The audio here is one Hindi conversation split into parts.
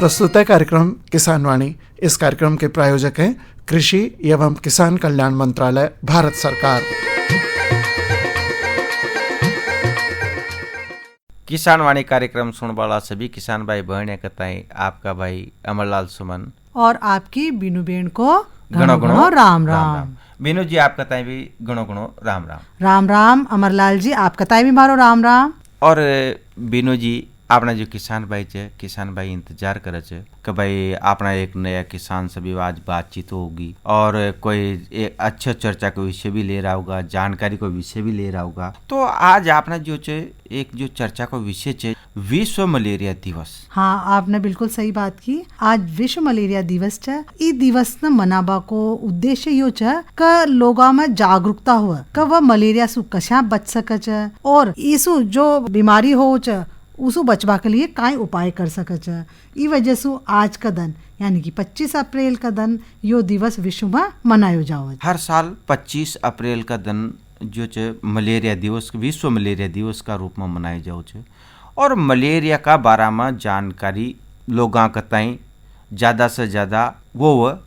प्रस्तुत है कार्यक्रम किसान वाणी। इस कार्यक्रम के प्रायोजक हैं कृषि एवं किसान कल्याण मंत्रालय, भारत सरकार। किसान वाणी कार्यक्रम सुनने वाला सभी किसान भाई बहन कताई आपका भाई अमरलाल सुमन और आपकी बीनू बेन को घणो घणो राम राम। बीनू जी आप कताई भी घणो घणो राम राम। राम राम अमरलाल जी आप कताई भी मारो राम राम। और बीनू जी अपना जो किसान भाई इंतजार करे छे कि भाई अपना एक नया किसान से भी आज बातचीत होगी और कोई एक अच्छा चर्चा का विषय भी ले रहा होगा, जानकारी को विषय भी ले रहा होगा। तो आज आपने जो एक जो चर्चा का विषय है विश्व मलेरिया दिवस। हाँ, आपने बिल्कुल सही बात की। आज विश्व मलेरिया दिवस है। ई दिवस न मनाबा को उद्देश्य यो है कि लोगों में जागरूकता हो कि वह मलेरिया से कशा बच सके और इसु जो बीमारी हो उसु बचवा के लिए काय उपाय कर सके। ई वजह से आज का दिन यानी कि 25 अप्रैल का दिन यो दिवस विश्व में मनायो जाओ। हर साल 25 अप्रैल का दिन जो मलेरिया दिवस, विश्व मलेरिया दिवस का रूप में मनाया जाओ छे और मलेरिया का बारे में जानकारी लोगों का ताई ज़्यादा से ज़्यादा वो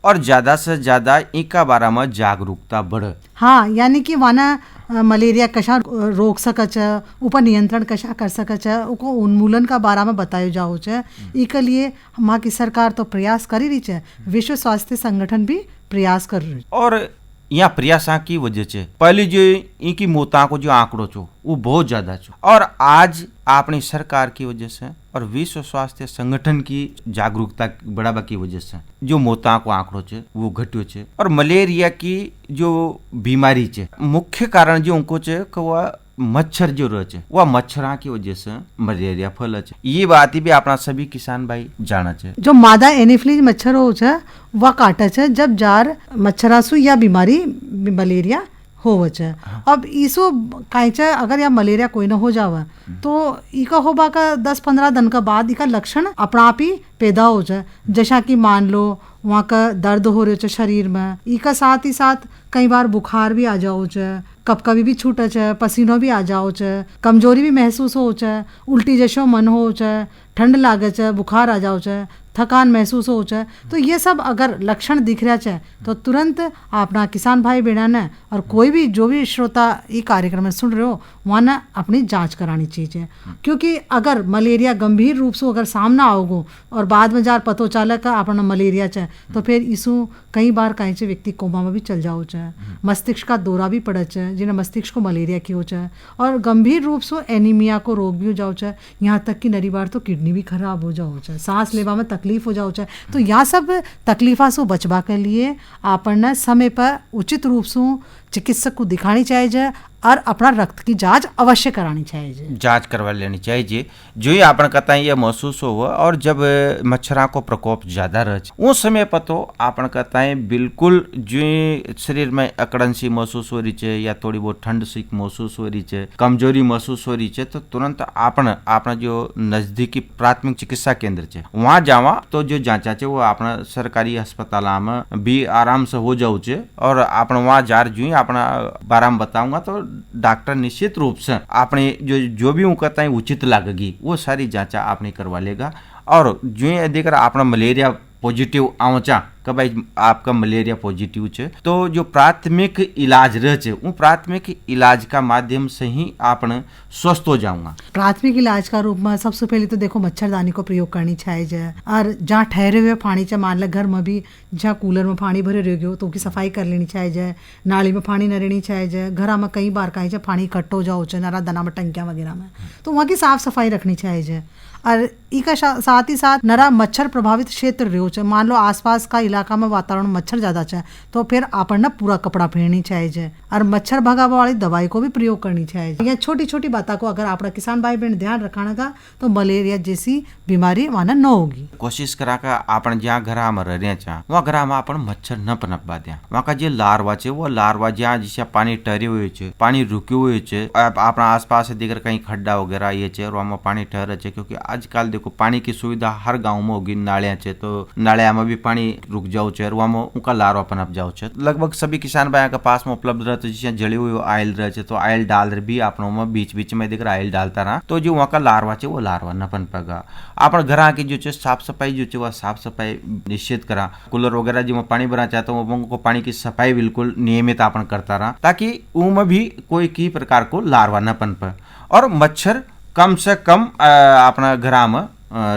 और ज़्यादा से ज़्यादा इनका बारे में जागरूकता बढ़े। हाँ, यानी कि वाना मलेरिया कशा रोक सकच, ऊपर नियंत्रण कशा कर सकच, उको उन्मूलन का बारे में बतायो जाओ छे। इसके लिए हमारी की सरकार तो प्रयास करी रही है, विश्व स्वास्थ्य संगठन भी प्रयास कर रही है। और यहाँ प्रयास की वजह से पहले जो इनकी मौता को जो आंकड़ो छो वो बहुत ज्यादा छो और आज अपनी सरकार की वजह से और विश्व स्वास्थ्य संगठन की जागरूकता बढ़ावा की वजह से जो मौता को आंकड़ो छे वो घट्यो छे। और मलेरिया की जो बीमारी छे मुख्य कारण जो उनको छे कि वह मच्छर जो रहे छे वह मच्छरा की वजह से मलेरिया फैले छे। ये बात भी अपना सभी किसान भाई जाना छे। जो मादा एनीफिलीज मच्छर हो छे वह काटे छे जब जार मच्छरासु या बीमारी मलेरिया हो छे। अब इसो काइचे अगर या मलेरिया कोई न हो जावे तो इका होबा का 10-15 दिन का बाद इका लक्षण अपना आप ही पैदा हो जाए। जैसा कि मान लो वहाँ का दर्द हो रहे छे शरीर में, इका साथ ही साथ कई बार बुखार भी आ जाओ छे, कभी भी छूटे छे, पसीनो भी आ जाओ छे, कमजोरी भी महसूस हो छे, उल्टी जैसो मन हो छे, ठंड लागे छे, बुखार आ जाओ छे, थकान महसूस हो छे। तो ये सब अगर लक्षण दिख रहा है तो तुरंत अपना किसान भाई बहना ने और कोई भी जो भी श्रोता ये कार्यक्रम में सुन रहे हो वहाँ ने अपनी जांच करानी चाहिए। क्योंकि अगर मलेरिया गंभीर रूप से अगर सामना आओगो और बाद में जार पतो चले का अपना मलेरिया है तो फिर इसु कई बार कहीं से व्यक्ति कोमा में भी चल जाओ छे, मस्तिष्क का दौरा भी पड़े छे जिन्हें मस्तिष्क को मलेरिया की हो छे और गंभीर रूप से एनीमिया को रोग भी हो जाओ छे। यहाँ तक कि नरी बार तो किडनी भी खराब हो जाओ छे, सांस लेवा में तकलीफ हो जाओ छे। तो यह सब तकलीफा से बचवा के लिए आपने समय पर उचित रूप से चिकित्सक को दिखानी चाहिए और अपना रक्त की जांच अवश्य करानी चाहिए, जांच करवा लेनी चाहिए। जो ही आपन कहता है ये महसूस हो और जब मच्छरा को प्रकोप ज्यादा रहे उस समय पर तो आपन कहता है बिल्कुल जो शरीर में अकड़न सी महसूस हो रही है या थोड़ी बहुत ठंड सी महसूस हो रही है, कमजोरी महसूस हो रही है तो तुरंत अपना जो नजदीकी प्राथमिक चिकित्सा केंद्र है वहाँ जावा तो जो जांचा है वो अपना सरकारी अस्पताल में भी आराम से हो जाऊ छे और अपना वहाँ जार जो अपना बारे में बताऊंगा तो डॉक्टर निश्चित रूप से आपने जो भी उनका ताई उचित लगेगी वो सारी जांचा आपने करवा लेगा। और जो ये देख रहा अपना मलेरिया पॉजिटिव आँचा कि भाई आपका मलेरिया पॉजिटिव है तो जो प्राथमिक इलाज रहे वो प्राथमिक इलाज का माध्यम से ही आपने स्वस्थ हो जाऊंगा। प्राथमिक इलाज का रूप में सबसे पहले तो देखो मच्छरदानी को प्रयोग करनी चाहिए और जहाँ ठहरे हुए पानी चाहे मान लो घर में भी जहाँ कूलर में पानी भरे रह गयो तो उसकी सफाई कर लेनी चाहिए, नाली में पानी न रहनी चाहिए, घर में कई बार कहीं पानी इकट्ठो जाओ नारा दाना में टंकिया वगैरह में तो वहाँ की साफ सफाई रखनी चाहिए। और इका साथ ही साथ नरा मच्छर प्रभावित क्षेत्र रहो छे, मान लो आसपास का इलाका में वातावरण मच्छर ज्यादा है तो फिर आपन ना पूरा कपड़ा पहननी चाहिए और मच्छर भगाने वाली दवाई को भी प्रयोग करनी चाहिए। यह छोटी छोटी बातों को अगर आपका किसान भाई बहन ध्यान रखाना का तो मलेरिया जैसी बीमारी वहाँ न होगी। कोशिश करा का अपन जहाँ घर में रह रहे वहाँ घर में अपन मच्छर न पनपवा दिया। वहाँ का जो लार्वा है वो लार्वा जहाँ जैसे पानी ठहरे हुए है, पानी रुके हुए है, अपना आसपास दिख कहीं खड्डा वगैरह ये है और वहाँ पानी ठहरे है। क्योंकि आजकल देखो पानी की सुविधा हर गाँव में होगी, नालिया है तो नालिया में भी पानी रुक उपजाऊ है, वहाँ उनका लार्वा पनप जाओ है। लगभग सभी किसान भाई के पास में उपलब्ध रहते, जैसे जड़ी हुई आयल रहे तो आयल डाल भी अपनों में बीच बीच में देख आयल डालता रहा, तो जो वहाँ का लार्वा है वो लार्वा न पनपेगा। अपन घर की जो साफ सफाई जो है वह साफ सफाई निश्चित करा, कूलर वगैरह जो पानी भरा चाहता हूँ वो पानी की सफाई बिल्कुल नियमित अपन करता रहा, ताकि उनमें भी कोई की प्रकार को लार्वा न पनपे और मच्छर कम से कम अपना घर में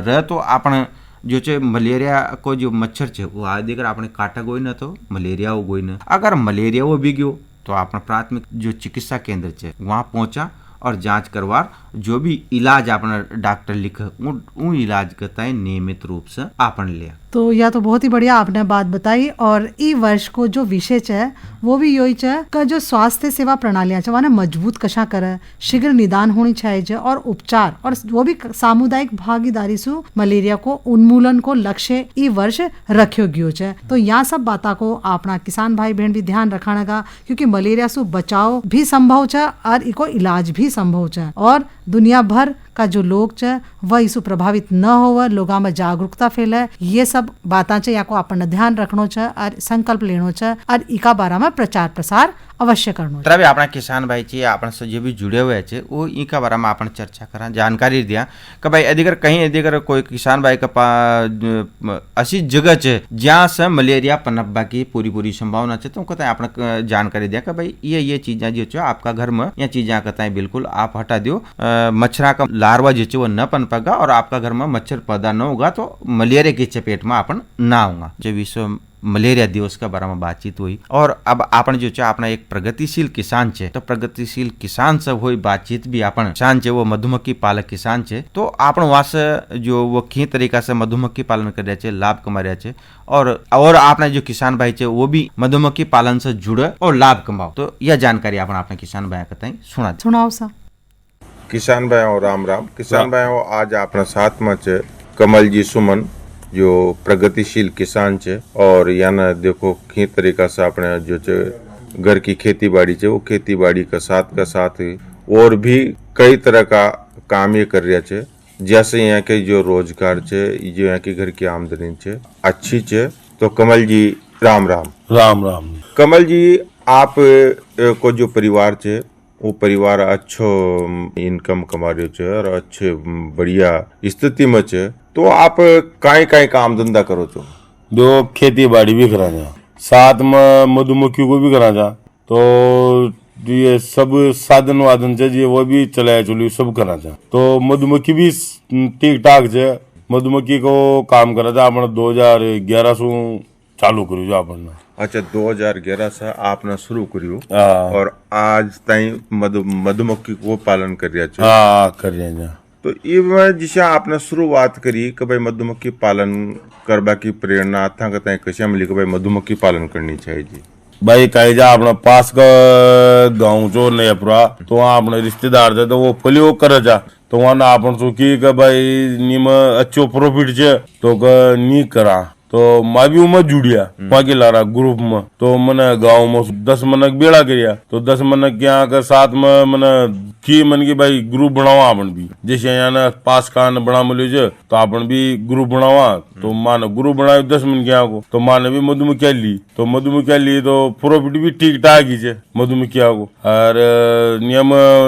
रह। तो अपन जो છે मलेरिया को जो मच्छर છે वो आ देकर આપણે काटा गोई न तो मलेरिया हो गोई न। अगर मलेरिया वो भी गयो तो अपना प्राथमिक जो चिकित्सा केंद्र છે वहाँ पहुंचा और जांच करवा, जो भी इलाज अपना डॉक्टर लिखे उन इलाज करता है नियमित रूप से अपन लिया। तो यह तो बहुत ही बढ़िया आपने बात बताई। और ई वर्ष को जो विषय है वो भी यही है कि जो स्वास्थ्य सेवा प्रणालियां है मजबूत कशा करे, शीघ्र निदान होनी चाहिए और उपचार, और वो भी सामुदायिक भागीदारी से मलेरिया को उन्मूलन को लक्ष्य ई वर्ष रखो गयो है। तो यहाँ सब बातों को अपना किसान भाई बहन भी ध्यान रखाना का, क्योंकि मलेरिया से बचाव भी संभव है और इको इलाज भी संभव है। और दुनिया भर का जो लोग है वह इससे प्रभावित न हो, लोगों में जागरूकता फैले, ये सब बातें है या को अपन ध्यान रखनो है और संकल्प लेनो है और इका बारे में प्रचार प्रसार अवश्य करनो। तभी अपना किसान भाई चाहिए अपन से जो भी जुड़े हुए है वो इनका बारे में अपन चर्चा करा, जानकारी दिया कि भाई अधिकर कहीं अधिकर कोई किसान भाई का ऐसी जगह है जहाँ से मलेरिया पनपा की पूरी संभावना है, तो कहते हैं अपना जानकारी दिया कि भाई ये चीजें जो है आपका घर में ये चीजें कहते हैं बिल्कुल आप हटा दो, मच्छरा का लार्वा जो है वो न पनपेगा और आपका घर में मच्छर पैदा न होगा, तो मलेरिया की चपेट में अपन ना होगा। जो विश्व मलेरिया दिवस के बारे में बातचीत हुई और अब अपन जो है अपना एक प्रगतिशील किसान है, तो प्रगतिशील किसान से हुई बातचीत भी अपन किसान है वो मधुमक्खी पालक किसान है, तो अपन वहाँ से जो वो की तरीका से मधुमक्खी पालन कर रहे लाभ कमा रहे है और आपने जो किसान भाई है वो भी मधुमक्खी पालन से जुड़े और लाभ कमाओ। तो यह जानकारी अपन अपने किसान भाई कहते सुनाओ सा। किसान भाइयों राम राम। किसान भाइयों आज अपना साथ में है कमल जी सुमन जो प्रगतिशील किसान है, और याना देखो की तरीका से अपने जो घर की खेती बाड़ी है वो खेती बाड़ी का साथ और भी कई तरह का काम ये कर रहा है, जैसे यहाँ के जो रोजगार है, जो यहाँ की घर की आमदनी है अच्छी है। तो कमल जी राम राम। राम राम। कमल जी आप को जो परिवार है वो परिवार अच्छो इनकम कमा रहे छे और अच्छे बढ़िया स्थिति में छे, तो आप काई काम धंधा करो छो? दो खेती बाड़ी भी करा जा, साथ में मधुमक्खी को भी करा जा, तो ये सब साधन वाधन छे जी वो भी चलाया चुली सब करा जा। तो मधुमक्खी भी ठीक ठाक छे, मधुमक्खी को काम करा जा अपन 2011 से चालू करू जो अपन। अच्छा 2011 से आपने शुरू करियो और आज ताई मधुमक्खी को पालन कर रहा छे? हाँ कर रहा। तो ये जिसे आपने शुरुआत करी कि भाई मधुमक्खी पालन करबा की प्रेरणा था कहते हैं कैसे मिली कि भाई मधुमक्खी पालन करनी चाहिए जी? भाई कहीं जा अपना पास का गाँव जो नयापुरा, तो वहाँ अपने रिश्तेदार थे तो वो फली वो कर जा, तो वहाँ ना अपन सोची कि भाई नीम अच्छो प्रॉफिट छे तो नी करा, तो मैं भी उमर जुड़िया वहाँ के लारा ग्रुप में। तो मैंने गाँव में 10 मनक बेड़ा करिया, तो 10 मनक के यहाँ के साथ में मैंने की मन की भाई ग्रुप बनावा अपन भी, जैसे यहाँ ना पास कान बना मिले तो अपन भी ग्रुप बनावा, तो माने ग्रुप बनाए 10 मन के यहाँ को, तो माने भी मधुमक्खिया ली, तो मधुमक्खिया ली तो प्रॉफिट भी ठीक ठाक ही है मधुमक्खिया को। और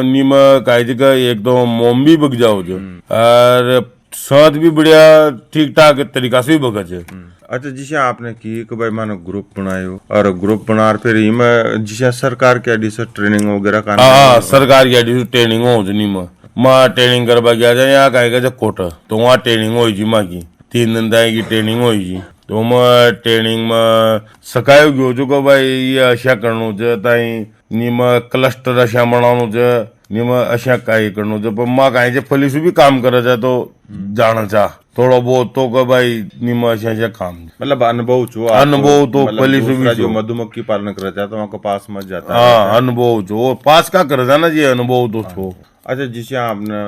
नीम का एक तो मोम भी बग जाओ जो, और साथ भी बढ़िया ठीक ठाक तरीका से भी बगा है। अच्छा जिसे आपने की कि भाई मानो ग्रुप बनायो और ग्रुप बना फिर इमे जिसे सरकार के आदि से ट्रेनिंग वगैरह का? हाँ सरकार के आदि से ट्रेनिंग हो जनी माँ ट्रेनिंग करवा गया जाए यहाँ का कोट, तो वहाँ ट्रेनिंग हो जी माँ की 3 दिन दाई की ट्रेनिंग हो जी, तो मैं ट्रेनिंग में सकायो गयो जो को भाई ये अशा करनो छे, ताई नीम क्लस्टर अशा बनानो छे, नीम अशा काई करनो छे, पर माँ काई फली से भी काम करे जा तो जाना चाह थोड़ा बहुत तो का भाई नीम अशा काम, मतलब अनुभव छो? अनुभव तो फली से भी जो मधुमक्खी पालन करे जाता वहाँ को पास मत जाता। हाँ अनुभव जो पास का करे जाना जी अनुभव तो छो। अच्छा जिसे आपने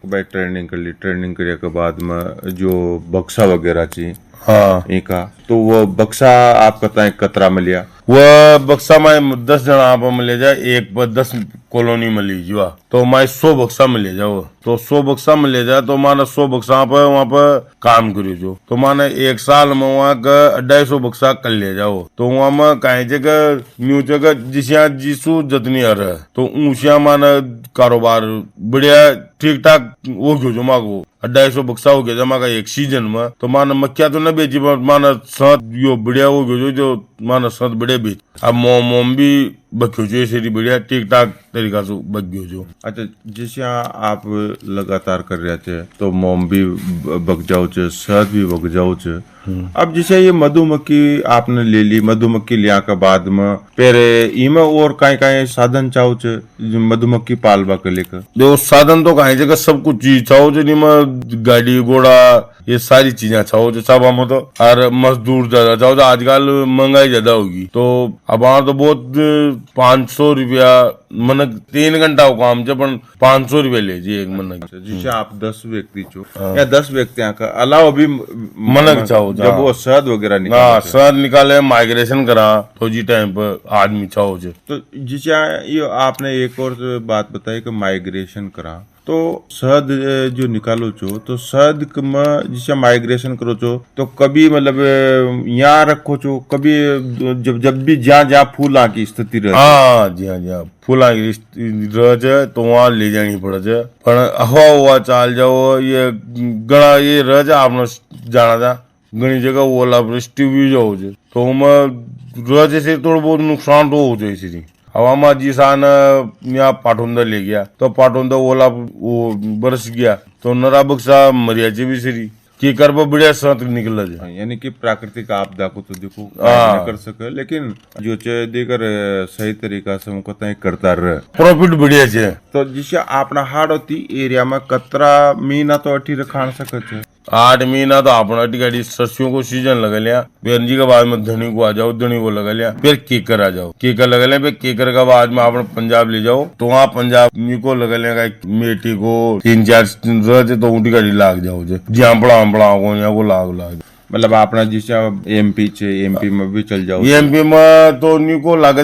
भाई ट्रेनिंग कर ली, ट्रेनिंग करने के बाद में जो बक्सा वगैरह थी हाँ इनका, तो वो बक्सा आप बताएं कतरा में लिया? वह बक्सा में 10 जना आप मिले जाए, एक पर 10 कॉलोनी में लीजिए, तो मैं 100 बक्सा में ले जाओ, तो 100 बक्सा में ले जाए तो माना 100 बक्सा पर वहाँ पर काम करियो जो, तो माना 1 साल में वहाँ का 250 बक्सा कर ले जाओ, तो वहाँ में कहीं जगह न्यू जगह जिसिया जिसु जतनी हर है, तो ऊंचिया माना कारोबार बढ़िया ठीक ठाक हो गयो जो मागो 250 बक्सा हो गया जमा का एक सीजन में, तो माना मक्या तो न बेची पर माना सात यो बढ़िया हो गयो जो माना सात बढ़िया बेच, अब मोम भी बक्यो जो ऐसे बढ़िया ठीक ठाक तरीका से बक गयो जो। अच्छा, जैसे आप लगातार कर रहे थे तो मोम भी बक जाओ छे, शहद भी बक जाओ छे। अब जैसे ये मधुमक्खी आपने ले ली, मधुमक्खी लिया के बाद में फिर इमे और कई साधन चाहो छे मधुमक्खी पालवा के लेकर? जो साधन तो कहीं जगह सब कुछ चीज चाहो जो नहीं, गाड़ी घोड़ा ये सारी चीजें चाहो जो सब हम तो, और मजदूर ज्यादा चाहो, आजकल महंगाई ज्यादा होगी, तो अब वहाँ तो बहुत 500 रुपया मनक 3 घंटा हो काम जब 500 रुपया ले जी एक मनक। जैसे आप 10 व्यक्ति छो या 10 व्यक्तियों का अलावा भी मनक चाहो जब वो शहद वगैरह हाँ निकाले, शहद निकाले माइग्रेशन करा तो जी टाइम पर आदमी चाहो जो। तो जैसे ये आपने एक और बात बताई कि माइग्रेशन करा, तो शहद जो निकालो छो तो शहद में जैसे माइग्रेशन करो छो तो कभी मतलब यहाँ रखो छो, कभी जब भी जहाँ फूल की स्थिति रहे? हाँ जी हाँ फूला की रह तो वहाँ ले जानी पड़े छे, पर हवा हुआ चाल जाओ ये गणा ये रह आपने जाना था घनी जगह ओला वृष्टि भी जाओ छे, तो उनमें रह से थोड़ा बहुत नुकसान तो हो जाए सी। हवा जिसान यहाँ पाटोंदा ले गया तो पाटोंदा ओला वो बरस गया तो नरा बक्सा मरियाचे भी सरी की कर बढ़िया साथ निकल जाए। यानी कि प्राकृतिक आपदा को तो देखो न कर सके, लेकिन जो चे देकर सही तरीका से उनको तय करता रहे प्रॉफिट बढ़िया छे। तो जिसे आपना हाड़ होती एरिया में कतरा महीना तो अठी रखान सके छे? 8 महीना तो अपना टिकाड़ी सरसों को सीजन लगा लिया, फिर जी के बाद में धनी को आ जाओ, धनी को लगा लिया, फिर केकर आ जाओ, केकर लगा लिया, फिर केकर का बाद में आपने पंजाब ले जाओ तो वहाँ पंजाब को लगा लिया मेटी को 3-4 दिन तो ऊँटी गाड़ी लाग जाओ जहाँ बड़ा को यहाँ को लाग मतलब आपना जिसे एमपी छे, एमपी में भी चल जाओ? एमपी में तो नी को लागे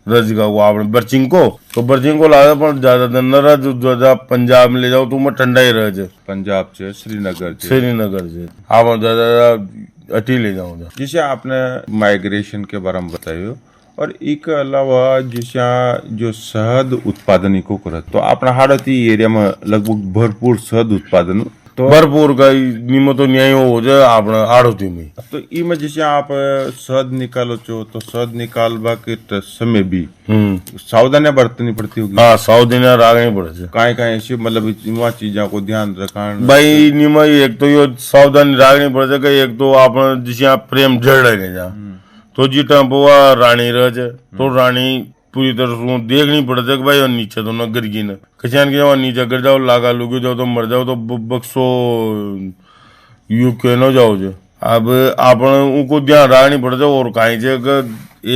रज का वो आपने बर्चिंग को, तो बर्चिंग को लागे पर ज्यादा दिन न रह पंजाब में ले जाओ तो मैं ठंडा ही रह जाए। पंजाब से श्रीनगर से आप ज्यादा अटी ले जाओ। जिसे आपने माइग्रेशन के बारे में बतायो, और एक अलावा जिसे जो शहद उत्पादन को करत तो अपना हाड़ती एरिया में लगभग भरपूर शहद उत्पादन तो भरपूर का निम तो न्याय हो जाए आपने आड़ोती में। तो इमे जैसे आप शहद निकालो छो तो शहद निकालवा के समय भी सावधानियां बरतनी पड़ती होगी? हाँ सावधानियां रखनी पड़े। काहे ऐसी मतलब वहाँ चीजों को ध्यान रखना भाई निम एक तो ये सावधानी रखनी पड़े कि एक तो आप जिसे आप प्रेम जड़ रहे जा तो जी टाइम रानी रह जाए तो रानी पूरी तरह से देखनी पड़ता है कि भाई नीचे तो न गिर गई न कचान के नीचे गिर जाओ लागा लुगे जाओ तो मर जाओ तो बक्सो यू के न जाओ जो। अब आपने उनको ध्यान रखनी पड़ता है और कहीं से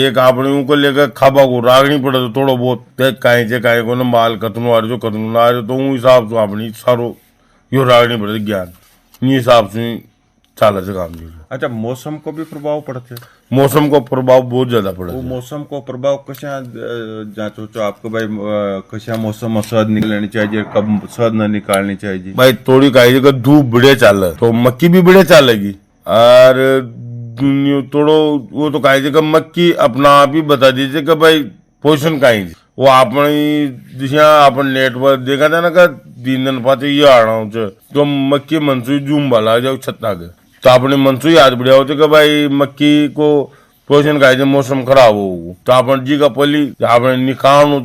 एक आपने उनको लेकर खाबा को रखनी पड़े तो थोड़ा बहुत कहीं से कहीं को न माल कतनो आ रहे कतनो ना आ रहे तो उस हिसाब से अपनी सारो यो रखनी पड़े ज्ञान हिसाब से चाल से काम। अच्छा, मौसम को भी प्रभाव पड़ते? मौसम को प्रभाव बहुत ज्यादा पड़े। वो मौसम को प्रभाव कशा जांचो तो आपको भाई कशा मौसम में शहद निकलनी चाहिए, कब शहद न निकालनी चाहिए? भाई थोड़ी कहीं जगह धूप बढ़िया चाल तो मक्की भी बढ़िया चालेगी, और थोड़ो वो तो कहीं जगह मक्की अपना आप ही बता दीजिए कि भाई पोषण कहीं वो आपने जैसे अपन नेट पर देखा था ना का 3 दिन पाते ये आ रहा हूँ तो मक्की मनसूई जूम वाला जाओ छत्ता के तो आपने मनसूई याद बढ़िया होते कि भाई मक्की को पोषण का मौसम खराब हो तो अपन जी का पली आपने निकाल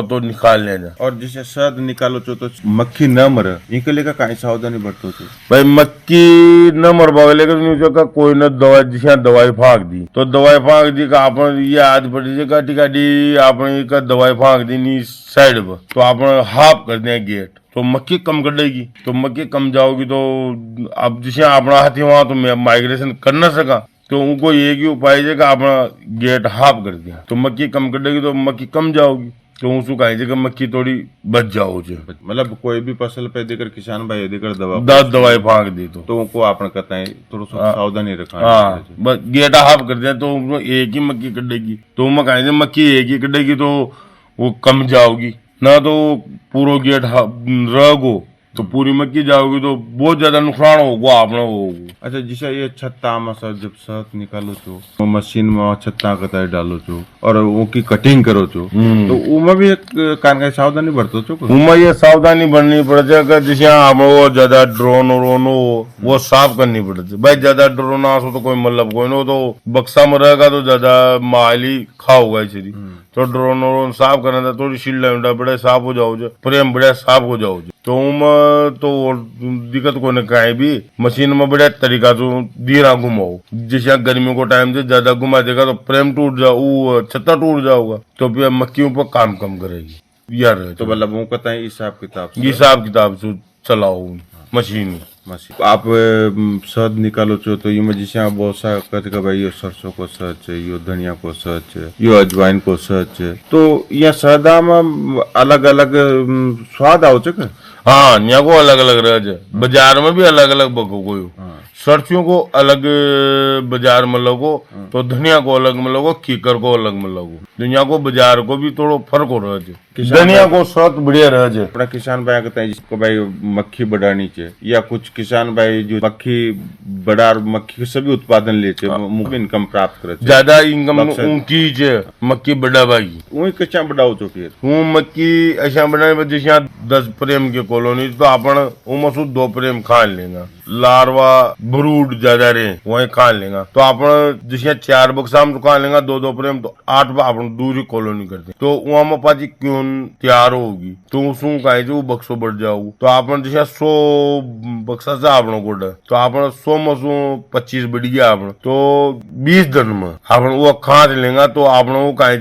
तो निकाल लेना। और जैसे शहद निकालो तो मक्खी न मरे इनके लेकर कहीं सावधानी बरतो छो? भाई मक्खी न मर पावे लेकिन कोई न दवाई जिसे दवाई फाँक दी तो दवाई फाँक दी का अपन ये याद पड़ी काटी काटी आपने का दवाई फाँक दी नी साइड पर तो आपने हाफ कर दिया गेट तो मक्खी कम कटेगी, तो मक्खी कम जाओगी तो अब जिसे अपना हाथी वहां तो माइग्रेशन कर न सका तो उनको एक ही उपाय है कि अपना गेट हाफ कर दिया तो मक्खी कम कटेगी तो मक्खी कम जाओगी। तो उसको कहीं जगह मक्की थोड़ी बच जाओ छे। मतलब कोई भी फसल पे देकर किसान भाई देकर दवा 10 दवाई फाँक दी तो उनको आपने कहता है थोड़ा सा सावधानी रखना हाँ बस गेटा हाफ कर दिया तो उसमें एक ही मक्की कटेगी, तो मैं कहीं से मक्की एक ही कटेगी तो वो कम जाओगी ना, तो पूरा गेट रहोगो तो पूरी मक्की जाओगी तो बहुत ज्यादा नुकसान होगा आपने होगा। अच्छा जैसे ये छत्ता में सर जब शहद निकालो छो मशीन में छत्ता कताई डालो छो और वो की कटिंग करो छो तो उनमें भी एक कान का सावधानी बरतो छो। उनमें ये सावधानी बढ़नी पड़े अगर जैसे हम वो ज्यादा ड्रोन व्रोन हो वो साफ करनी पड़ती भाई, ज्यादा ड्रोन आ तो कोई मतलब कोई न, तो बक्सा में रहेगा तो ज्यादा माली खाओगा इसी तो ड्रोन व्रोन साफ करना था थोड़ी शील्ड बड़े साफ हो जाओ प्रेम बड़े साफ हो जाओ तो तो दिक्कत को न कहीं भी मशीन में बड़े तरीका से धीरा घुमाओ, जैसे गर्मियों को टाइम से ज्यादा घुमा देगा तो प्रेम टूट जाओ छत्ता टूट जाओगा तो फिर मक्खियों पर काम कम करेगी यार। तो मतलब वो कहता है हिसाब किताब से चलाओ मशीन। आप शहद निकालो छो तो ये जैसे आप बहुत सा कहते कि भाई ये सरसों को शहद है, ये धनिया को शहद है, ये अजवाइन को शहद है, तो यह शहदा में अलग अलग स्वाद आओ छे। हाँ यहाँ को अलग अलग रह बाजार में भी अलग अलग बको कोई सरसों को अलग बाजार में लगो तो धनिया को अलग में लगो कीकर को अलग में लगो, दुनिया को बाजार को भी थोड़ा फर्क हो रहा है। धनिया को स्वाद बढ़िया रह जाए। अपना किसान भाई कहते हैं जिसको भाई मक्खी बढ़ानी चाहिए या कुछ किसान भाई जो मक्खी बढ़ा मक्खी के सभी उत्पादन लेते मुख्य इनकम प्राप्त करे ज्यादा इनकम उनकी मक्खी बढ़ा भाई वही कच्चा बढ़ाओ तो फिर वो मक्खी ऐसा बनाने जैसे 10 प्रेम के कॉलोनी तो अपन उमसू 2 प्रेम खा लेगा, लार्वा ब्रूड ज्यादा रहे वही खा लेगा तो अपन जैसे 4 बक्सा में खा लेगा 2-2 प्रेम तो 8 अपन दूसरी कॉलोनी करते तो वहां में पाची क्यों तैयार होगी तो उसमें कहे वो बक्सो बढ़ जाओ तो अपन जैसे 100 बक्सा से आपनो को तो अपन 100 में 25 बढ़ गया अपन तो 20 दिन में अपन वो खा लेगा तो आपने वो कहे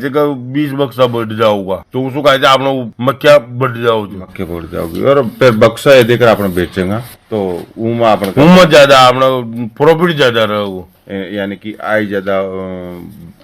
20 बक्सा बढ़ जाऊगा तो उसको कहे आपने मक्खिया बढ़ जाओगी मक्खिया बढ़ जाओगी और फिर बक्सा ये देकर आपने बेचेगा तो उमा ज्यादा आपने प्रॉफिट ज्यादा रहोगे यानी कि आय ज्यादा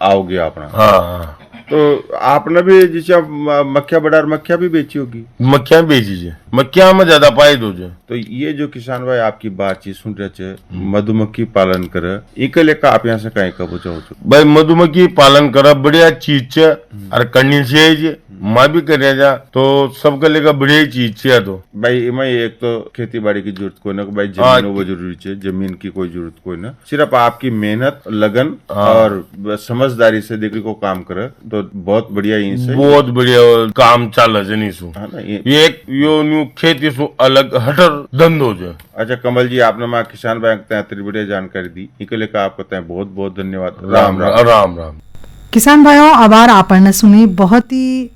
आओगे अपना। हाँ तो आपने भी जैसे मक्खिया बढ़ा मक्खिया भी बेची होगी। मक्खिया बेची मक्खिया में ज्यादा फायदा हो जाए। तो ये जो किसान भाई आपकी बातचीत सुन रहे मधुमक्खी पालन करे एक लेकर आप यहाँ से कहीं कब चाहो भाई मधुमक्खी पालन करे बढ़िया चीज है और करनी चाहिए मैं भी कर जा तो सबके लेकर बढ़िया चीज है। तो भाई मैं एक तो खेती बाड़ी की जरूरत कोई ना भाई जमीन वो जरूरी है, जमीन की कोई जरूरत कोई ना, सिर्फ आपकी मेहनत लगन और समझदारी से देखने को काम करे तो बहुत बढ़िया बहुत बढ़िया काम चल एक यो खेती से अलग हटर धंधो जो। अच्छा कमल जी आपने माँ किसान बैंक इतनी बढ़िया जानकारी दी इसके लेकर आपको बहुत बहुत धन्यवाद। राम राम राम राम। किसान भाइयों आभार आपने सुनी बहुत ही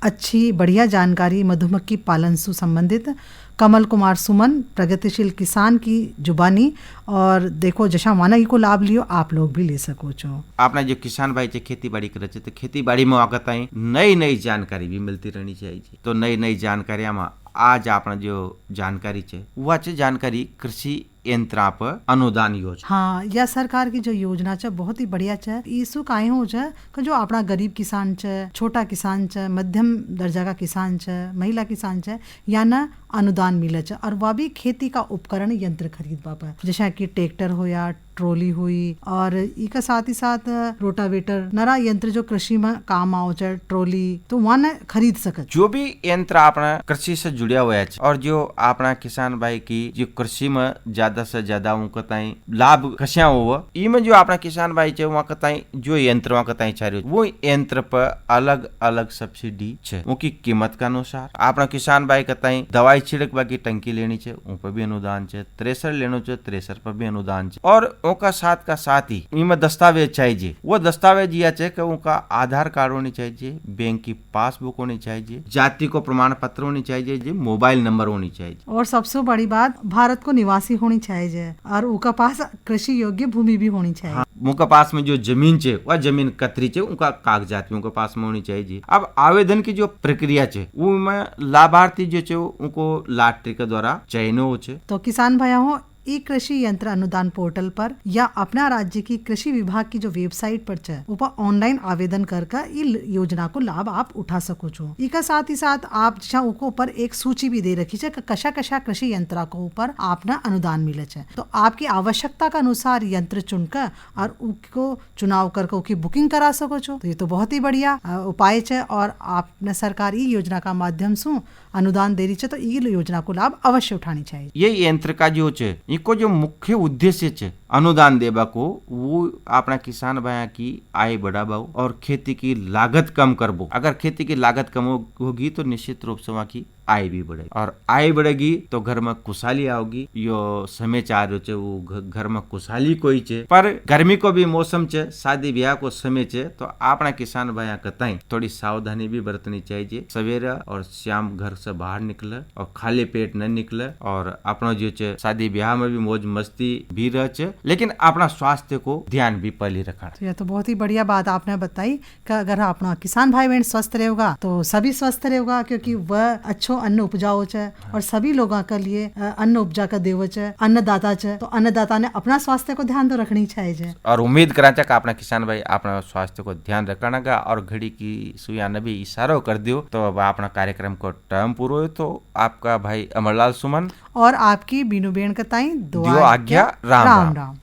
अच्छी बढ़िया जानकारी मधुमक्खी पालन से संबंधित कमल कुमार सुमन प्रगतिशील किसान की जुबानी और देखो जशा माना को लाभ लियो आप लोग भी ले सको छो। आपने जो किसान भाई खेती बाड़ी करे तो खेती बाड़ी में आगत आई नई नई जानकारी भी मिलती रहनी चाहिए। तो नई नई जानकारी में आज आपने जो जानकारी है वह जानकारी कृषि यंत्रा पर अनुदान योजना। हाँ यह सरकार की जो योजना है बहुत ही बढ़िया है। इसु काहे हो जाए कि जो अपना गरीब किसान है, छोटा किसान है, मध्यम दर्जा का किसान है, महिला किसान है या न अनुदान मिले और वह भी खेती का उपकरण यंत्र खरीद पापा जैसे कि ट्रैक्टर हो या ट्रॉली हुई और इसका साथ ही साथ रोटावेटर नरा यंत्र जो कृषि में काम आओ चाहे ट्रॉली तो वहाँ न खरीद सकत। जो भी यंत्र अपना कृषि से जुड़ा हुआ है और जो अपना किसान भाई की जो कृषि में ज्यादा से ज्यादा उनका लाभ कशा हो इनमें जो अपना किसान भाई है वहाँ का जो यंत्र वहाँ का चाहिए वो यंत्र पर अलग अलग सब्सिडी है उनकी कीमत के अनुसार। अपना किसान भाई का दवाई छिड़कवा की टंकी लेनी चाहिए उन पर भी अनुदान है, थ्रेसर लेना चाहिए थ्रेसर पर भी अनुदान है और उनका साथ ही इनमें दस्तावेज चाहिए वो दस्तावेज यह चाहिए कि उनका आधार कार्ड होनी चाहिए, बैंक की पासबुक होनी चाहिए, जाति को प्रमाण पत्र होनी चाहिए, मोबाइल नंबर होनी चाहिए और सबसे बड़ी बात भारत को निवासी होनी चाहिए और उनका पास कृषि योग्य भूमि भी होनी चाहिए। हाँ, उनका पास में जो जमीन है वह जमीन कतरी है उनका कागजात भी उनके पास में होनी चाहिए। अब आवेदन की जो प्रक्रिया है वो में लाभार्थी जो उनको लॉटरी के द्वारा चयन हो। तो किसान भाइयों ई कृषि यंत्र अनुदान पोर्टल पर या अपना राज्य की कृषि विभाग की जो वेबसाइट पर छे ऊपर ऑनलाइन आवेदन करके ई योजना को लाभ आप उठा सको छो। इका साथ ही साथ आप जहाँ उको ऊपर एक सूची भी दे रखी है कशा कशा कृषि यंत्र को ऊपर आपना अनुदान मिले छे। तो आपकी आवश्यकता के अनुसार यंत्र चुनकर और उसको चुनाव करके उसकी बुकिंग करा सको छो। तो ये तो बहुत ही बढ़िया उपाय है और आपने सरकार ई योजना का माध्यम से अनुदान दे रही है, तो ई योजना को लाभ अवश्य उठानी चाहिए। ये यंत्र का जो है इको जो मुख्य उद्देश्य है अनुदान देवा को वो अपना किसान भाई की आय बढ़ाबो और खेती की लागत कम करबो। अगर खेती की लागत कम होगी तो निश्चित रूप से वहाँ की आय भी बढ़ेगी और आय बढ़ेगी तो घर में खुशहाली आओगी। यो समय चाह रहे छे वो घर में खुशहाली कोई छे पर गर्मी को भी मौसम छे, शादी ब्याह को समय छे, तो अपना किसान भाई कताई थोड़ी सावधानी भी बरतनी चाहिए। सवेरे और शाम घर से बाहर निकले और खाली पेट न निकले और अपना जो छे शादी ब्याह में भी मौज मस्ती भी रहे छे, लेकिन अपना स्वास्थ्य को ध्यान भी पहले रखना। तो यह तो बहुत ही बढ़िया बात आपने बताई कि अगर अपना किसान भाई बहन स्वस्थ रहेगा तो सभी स्वस्थ रहेगा, क्योंकि वह अच्छो अन्न उपजाओ छे और सभी लोगों के लिए अन्न उपजा कर देवो छे, अन्नदाता छे, तो अन्नदाता ने अपना स्वास्थ्य को ध्यान तो रखनी चाहिए। और उम्मीद करा कि अपना किसान भाई अपना स्वास्थ्य को ध्यान रखना का और घड़ी की सुइया ने भी इशारा कर दियो। तो अब अपना कार्यक्रम को टाइम पूरा हो तो आपका भाई अमरलाल सुमन और आपकी बीनू बेन कताई दियो आज्ञा। राम राम, राम।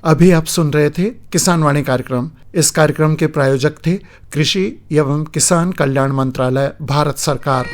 अभी आप सुन रहे थे किसान वाणी कार्यक्रम। इस कार्यक्रम के प्रायोजक थे कृषि एवं किसान कल्याण मंत्रालय, भारत सरकार।